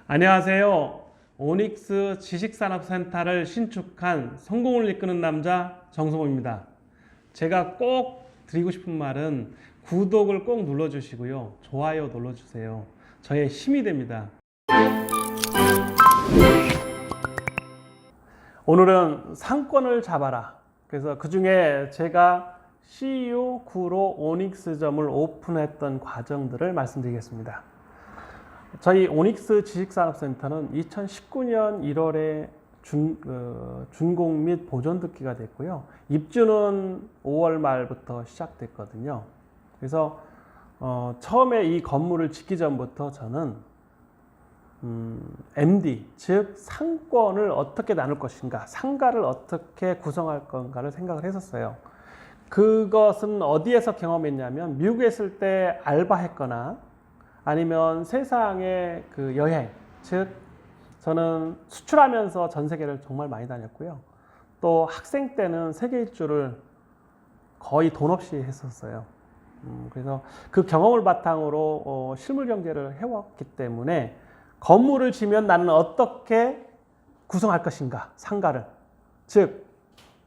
안녕하세요. 오닉스 지식산업센터를 신축한 성공을 이끄는 남자 정성호입니다. 제가 꼭 드리고 싶은 말은 구독을 꼭 눌러주시고요. 좋아요 눌러주세요. 저의 힘이 됩니다. 오늘은 상권을 잡아라. 그래서 그 중에 제가 CU 구로 오닉스점을 오픈했던 과정들을 말씀드리겠습니다. 저희 오닉스 지식산업센터는 2019년 1월에 준공 및 보존 듣기가 됐고요. 입주는 5월 말부터 시작됐거든요. 그래서 처음에 이 건물을 짓기 전부터 저는 MD, 즉 상권을 어떻게 나눌 것인가, 상가를 어떻게 구성할 건가를 생각을 했었어요. 그것은 어디에서 경험했냐면 미국에 있을 때 알바했거나 아니면 세상의 그 여행, 즉 저는 수출하면서 전 세계를 정말 많이 다녔고요. 또 학생 때는 세계 일주를 거의 돈 없이 했었어요. 그래서 그 경험을 바탕으로 실물 경제를 해왔기 때문에 건물을 지면 나는 어떻게 구성할 것인가, 상가를. 즉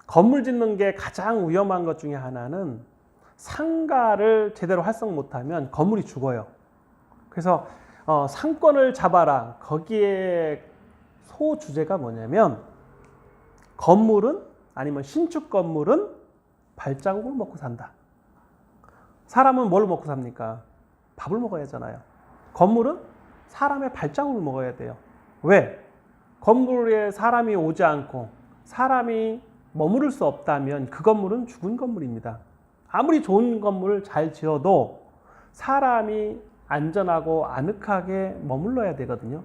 건물 짓는 게 가장 위험한 것 중에 하나는 상가를 제대로 활성 못하면 건물이 죽어요. 그래서 상권을 잡아라. 거기에 소주제가 뭐냐면 건물은 아니면 신축 건물은 발자국을 먹고 산다. 사람은 뭘 먹고 삽니까? 밥을 먹어야 하잖아요. 건물은 사람의 발자국을 먹어야 돼요. 왜? 건물에 사람이 오지 않고 사람이 머무를 수 없다면 그 건물은 죽은 건물입니다. 아무리 좋은 건물을 잘 지어도 사람이 안전하고 아늑하게 머물러야 되거든요.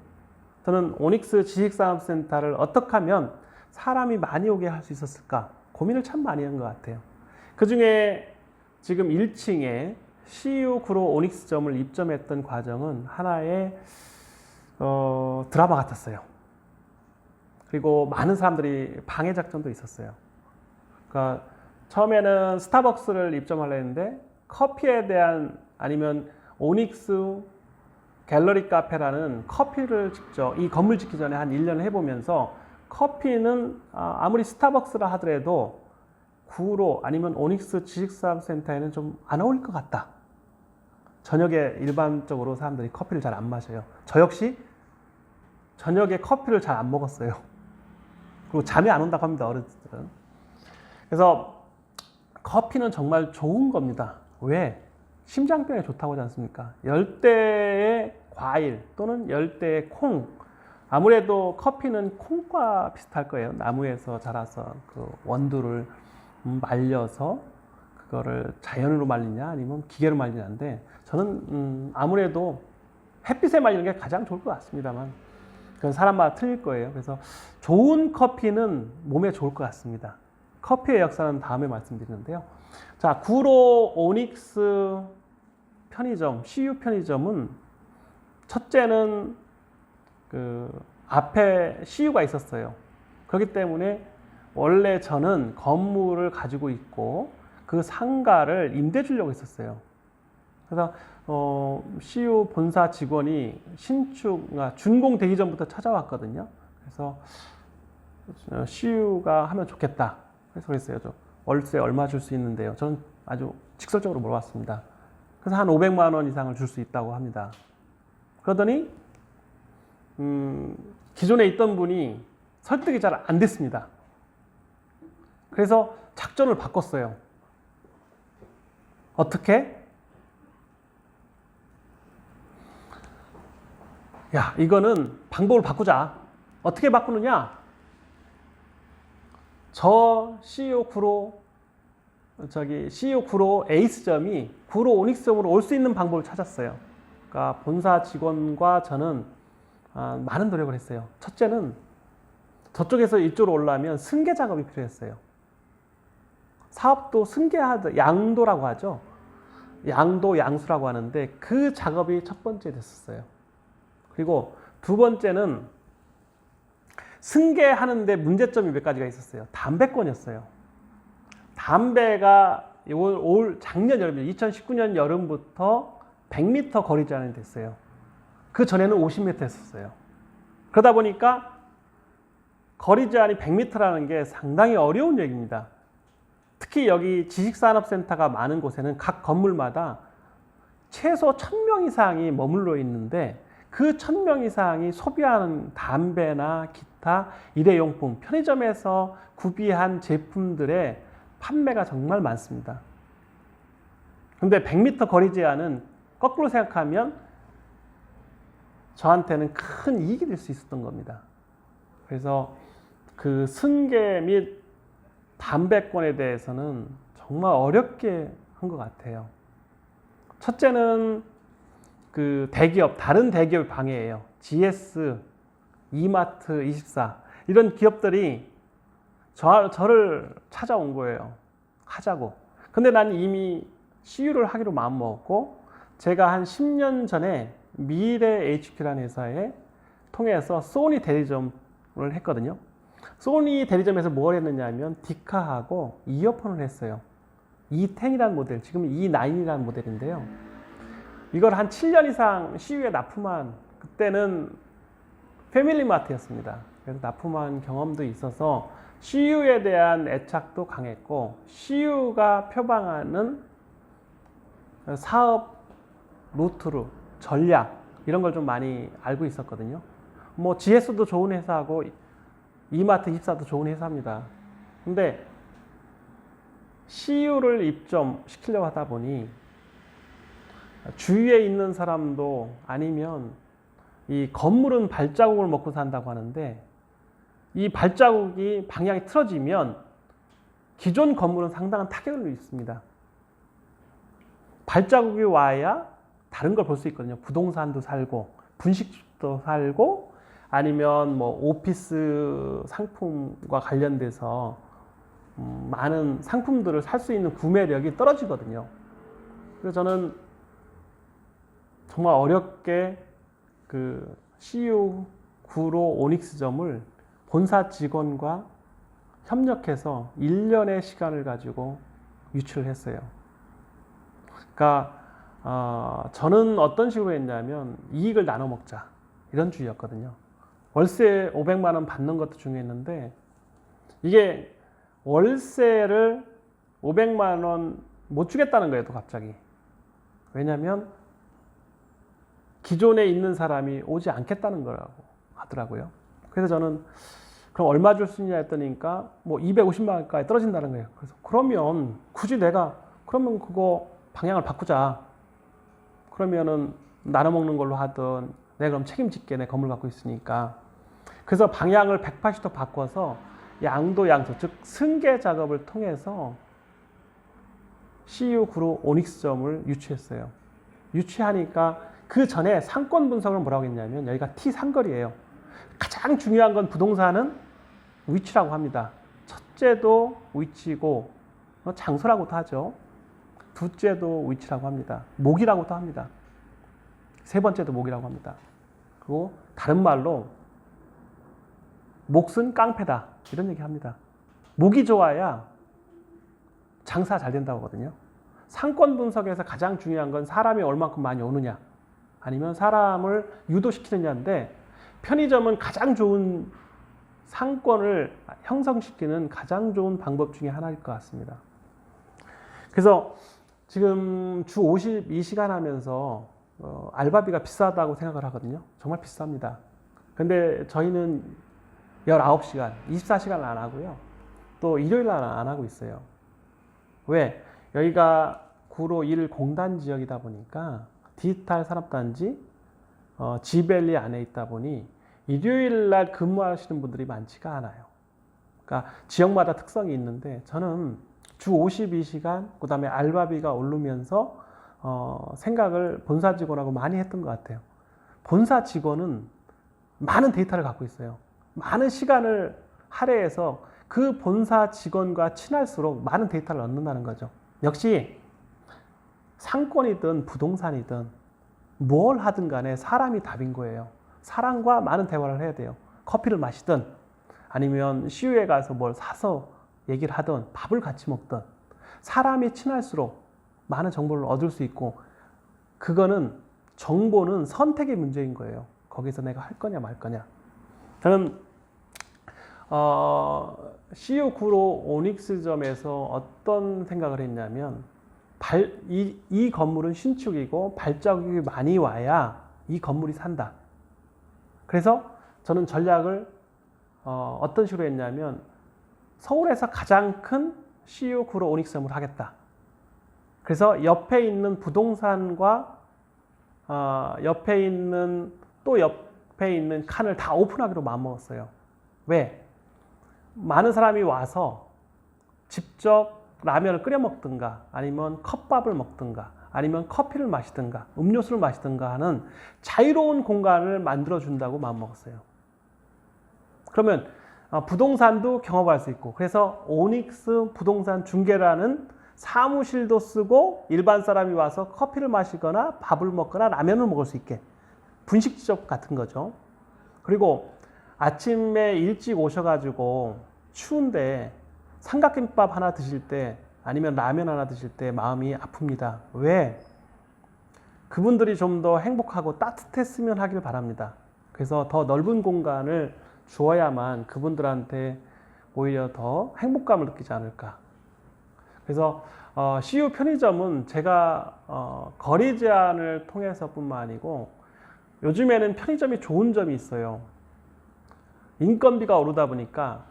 저는 오닉스 지식산업센터를 어떻게 하면 사람이 많이 오게 할 수 있었을까 고민을 참 많이 한 것 같아요. 그 중에 지금 1층에 CU 구로 오닉스점을 입점했던 과정은 하나의 드라마 같았어요. 그리고 많은 사람들이 방해 작전도 있었어요. 그러니까 처음에는 스타벅스를 입점하려 했는데 커피에 대한 아니면 오닉스 갤러리 카페라는 커피를 직접 이 건물 짓기 전에 한 1년 해보면서 커피는 아무리 스타벅스라 하더라도 구로 아니면 오닉스 지식산업센터에는 좀 안 어울릴 것 같다. 저녁에 일반적으로 사람들이 커피를 잘 안 마셔요. 저 역시 저녁에 커피를 잘 안 먹었어요. 그리고 잠이 안 온다고 합니다, 어른들은. 그래서 커피는 정말 좋은 겁니다. 왜? 심장병에 좋다고 하지 않습니까? 열대의 과일 또는 열대의 콩. 아무래도 커피는 콩과 비슷할 거예요. 나무에서 자라서 그 원두를 말려서 그거를 자연으로 말리냐 아니면 기계로 말리냐인데 저는 아무래도 햇빛에 말리는 게 가장 좋을 것 같습니다만 그건 사람마다 틀릴 거예요. 그래서 좋은 커피는 몸에 좋을 것 같습니다. 커피의 역사는 다음에 말씀드리는데요. 자, 구로 오닉스 편의점, CU 편의점은 첫째는 그 앞에 CU가 있었어요. 그렇기 때문에 원래 저는 건물을 가지고 있고 그 상가를 임대 주려고 했었어요. 그래서 CU 본사 직원이 준공 되기 전부터 찾아왔거든요. 그래서 CU가 하면 좋겠다. 그래서 그랬어요. 저 월세 얼마 줄 수 있는데요. 저는 아주 직설적으로 물어봤습니다. 그래서 한 500만 원 이상을 줄 수 있다고 합니다. 그러더니 기존에 있던 분이 설득이 잘 안 됐습니다. 그래서 작전을 바꿨어요. 어떻게? 야, 이거는 방법을 바꾸자. 어떻게 바꾸느냐? 저 CU 구로 에이스점이 구로 오닉스점으로 올 수 있는 방법을 찾았어요. 그러니까 본사 직원과 저는 많은 노력을 했어요. 첫째는 저쪽에서 이쪽으로 올라면 승계 작업이 필요했어요. 사업도 양도라고 하죠. 양도, 양수라고 하는데 그 작업이 첫 번째 됐었어요. 그리고 두 번째는 승계하는데 문제점이 몇 가지가 있었어요. 담배권이었어요. 담배가 작년 여름, 2019년 여름부터 100m 거리 제한이 됐어요. 그 전에는 50m 했었어요. 그러다 보니까 거리 제한이 100m라는 게 상당히 어려운 얘기입니다. 특히 여기 지식산업센터가 많은 곳에는 각 건물마다 최소 1000명 이상이 머물러 있는데 그 1000명 이상이 소비하는 담배나 기타 일회용품, 편의점에서 구비한 제품들의 판매가 정말 많습니다. 근데 100m 거리 제한은 거꾸로 생각하면 저한테는 큰 이익이 될 수 있었던 겁니다. 그래서 그 승계 및 담배권에 대해서는 정말 어렵게 한 것 같아요. 첫째는 그 대기업, 다른 대기업의 방해예요. GS, 이마트24 이런 기업들이 저를 찾아온 거예요. 하자고. 근데 난 이미 CU를 하기로 마음먹었고 제가 한 10년 전에 미래 HQ라는 회사에 통해서 소니 대리점을 했거든요. 소니 대리점에서 뭘 했느냐 하면 디카하고 이어폰을 했어요. E10이라는 모델, 지금 E9이라는 모델인데요. 이걸 한 7년 이상 CU에 납품한, 그때는 패밀리마트였습니다. 그래서 납품한 경험도 있어서 CU에 대한 애착도 강했고 CU가 표방하는 사업 루트로 전략 이런 걸 좀 많이 알고 있었거든요. 뭐 GS도 좋은 회사고 이마트24도 좋은 회사입니다. 근데 CU를 입점시키려고 하다 보니 주위에 있는 사람도 아니면 이 건물은 발자국을 먹고 산다고 하는데 이 발자국이 방향이 틀어지면 기존 건물은 상당한 타격을 입습니다. 발자국이 와야 다른 걸 볼 수 있거든요. 부동산도 살고 분식집도 살고 아니면 뭐 오피스 상품과 관련돼서 많은 상품들을 살 수 있는 구매력이 떨어지거든요. 그래서 저는 정말 어렵게 그 CU 구로 오닉스점을 본사 직원과 협력해서 1년의 시간을 가지고 유치를 했어요. 그러니까 저는 어떤 식으로 했냐면 이익을 나눠 먹자 이런 주의였거든요. 월세 500만 원 받는 것도 중요했는데 이게 월세를 500만 원 못 주겠다는 거예요, 또 갑자기. 왜냐하면 기존에 있는 사람이 오지 않겠다는 거라고 하더라고요. 그래서 저는 그럼 얼마 줄 수 있냐 했더니까 뭐 250만 원까지 떨어진다는 거예요. 그래서 그러면 굳이 내가 그러면 그거 방향을 바꾸자. 그러면은 나눠 먹는 걸로 하든 내가 그럼 책임질게, 내 건물 갖고 있으니까. 그래서 방향을 180도 바꿔서 양도 양수, 즉 승계 작업을 통해서 CU 그룹 오닉스점을 유치했어요. 유치하니까 그 전에 상권 분석을 뭐라고 했냐면 여기가 T 상거리예요. 가장 중요한 건 부동산은 위치라고 합니다. 첫째도 위치고 장소라고도 하죠. 둘째도 위치라고 합니다. 목이라고도 합니다. 세 번째도 목이라고 합니다. 그리고 다른 말로 몫은 깡패다 이런 얘기 합니다. 목이 좋아야 장사 잘 된다고 하거든요. 상권 분석에서 가장 중요한 건 사람이 얼만큼 많이 오느냐 아니면 사람을 유도시키느냐인데 편의점은 가장 좋은 상권을 형성시키는 가장 좋은 방법 중에 하나일 것 같습니다. 그래서 지금 주 52시간 하면서 알바비가 비싸다고 생각을 하거든요. 정말 비쌉니다. 근데 저희는 19시간, 24시간 안 하고요. 또 일요일 날 안 하고 있어요. 왜? 여기가 구로 1 공단 지역이다 보니까 디지털 산업단지 지밸리 안에 있다 보니 일요일 날 근무하시는 분들이 많지가 않아요. 그러니까 지역마다 특성이 있는데 저는 주 52시간 그 다음에 알바비가 오르면서 생각을 본사 직원하고 많이 했던 것 같아요. 본사 직원은 많은 데이터를 갖고 있어요. 많은 시간을 할애해서 그 본사 직원과 친할수록 많은 데이터를 얻는다는 거죠. 역시 상권이든 부동산이든 뭘 하든 간에 사람이 답인 거예요. 사람과 많은 대화를 해야 돼요. 커피를 마시든 아니면 CU에 가서 뭘 사서 얘기를 하든 밥을 같이 먹든 사람이 친할수록 많은 정보를 얻을 수 있고 그거는 정보는 선택의 문제인 거예요. 거기서 내가 할 거냐 말 거냐. 저는 CU9로 오닉스점에서 어떤 생각을 했냐면 이 건물은 신축이고 발자국이 많이 와야 이 건물이 산다. 그래서 저는 전략을 어떤 식으로 했냐면 서울에서 가장 큰 CU9로 오닉스점을 하겠다. 그래서 옆에 있는 부동산과 옆에 있는 칸을 다 오픈하기로 마음먹었어요. 왜? 많은 사람이 와서 직접 라면을 끓여 먹든가 아니면 컵밥을 먹든가 아니면 커피를 마시든가 음료수를 마시든가 하는 자유로운 공간을 만들어 준다고 마음먹었어요. 그러면 부동산도 경험할 수 있고, 그래서 오닉스 부동산 중개라는 사무실도 쓰고 일반 사람이 와서 커피를 마시거나 밥을 먹거나 라면을 먹을 수 있게, 분식집 같은 거죠. 그리고 아침에 일찍 오셔가지고 추운데 삼각김밥 하나 드실 때 아니면 라면 하나 드실 때 마음이 아픕니다. 왜? 그분들이 좀 더 행복하고 따뜻했으면 하길 바랍니다. 그래서 더 넓은 공간을 주어야만 그분들한테 오히려 더 행복감을 느끼지 않을까. 그래서 CU 편의점은 제가 거리 제한을 통해서뿐만 아니고 요즘에는 편의점이 좋은 점이 있어요. 인건비가 오르다 보니까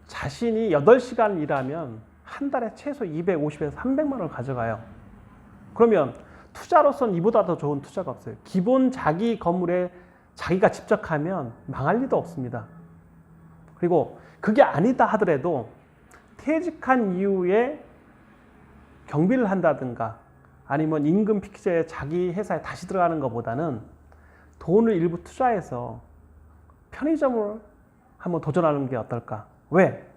자신이 8시간 일하면 한 달에 최소 250에서 300만 원을 가져가요. 그러면 투자로서는 이보다 더 좋은 투자가 없어요. 기본 자기 건물에 자기가 직접 하면 망할 리도 없습니다. 그리고 그게 아니다 하더라도 퇴직한 이후에 경비를 한다든가 아니면 임금 픽스에 자기 회사에 다시 들어가는 것보다는 돈을 일부 투자해서 편의점을 한번 도전하는 게 어떨까? 왜?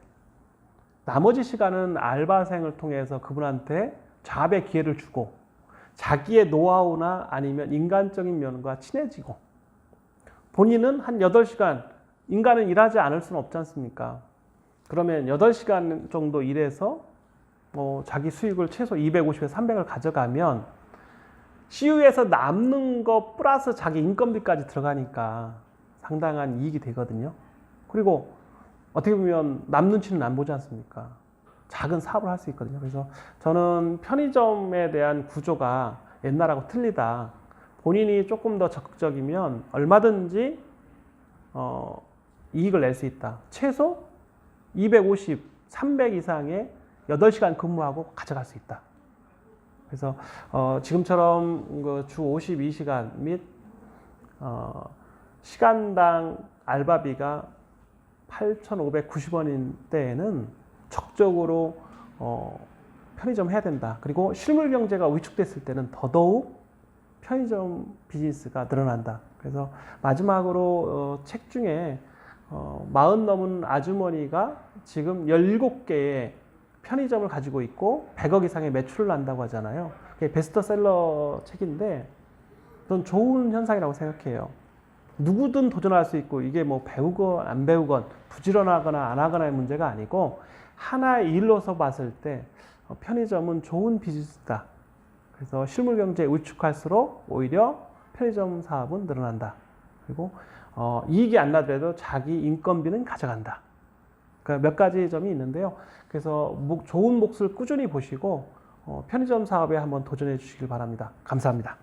나머지 시간은 알바생을 통해서 그분한테 잡의 기회를 주고 자기의 노하우나 아니면 인간적인 면과 친해지고 본인은 한 8시간, 인간은 일하지 않을 수는 없지 않습니까? 그러면 8시간 정도 일해서 자기 수익을 최소 250에서 300을 가져가면 CU에서 남는 거 플러스 자기 인건비까지 들어가니까 상당한 이익이 되거든요. 그리고 어떻게 보면 남 눈치는 안 보지 않습니까? 작은 사업을 할 수 있거든요. 그래서 저는 편의점에 대한 구조가 옛날하고 틀리다. 본인이 조금 더 적극적이면 얼마든지 이익을 낼 수 있다. 최소 250, 300 이상의 8시간 근무하고 가져갈 수 있다. 그래서 지금처럼 주 52시간 및 시간당 알바비가 8,590원인 때에는 적극적으로 편의점 해야 된다. 그리고 실물 경제가 위축됐을 때는 더더욱 편의점 비즈니스가 늘어난다. 그래서 마지막으로 책 중에 40 넘은 아주머니가 지금 17개의 편의점을 가지고 있고 100억 이상의 매출을 난다고 하잖아요. 그게 베스트셀러 책인데 저는 좋은 현상이라고 생각해요. 누구든 도전할 수 있고 이게 뭐 배우건 안 배우건 부지런하거나 안 하거나의 문제가 아니고 하나의 일로서 봤을 때 편의점은 좋은 비즈니스다. 그래서 실물 경제에 위축할수록 오히려 편의점 사업은 늘어난다. 그리고 이익이 안 나더라도 자기 인건비는 가져간다. 그러니까 몇 가지 점이 있는데요. 그래서 좋은 몫을 꾸준히 보시고 편의점 사업에 한번 도전해 주시길 바랍니다. 감사합니다.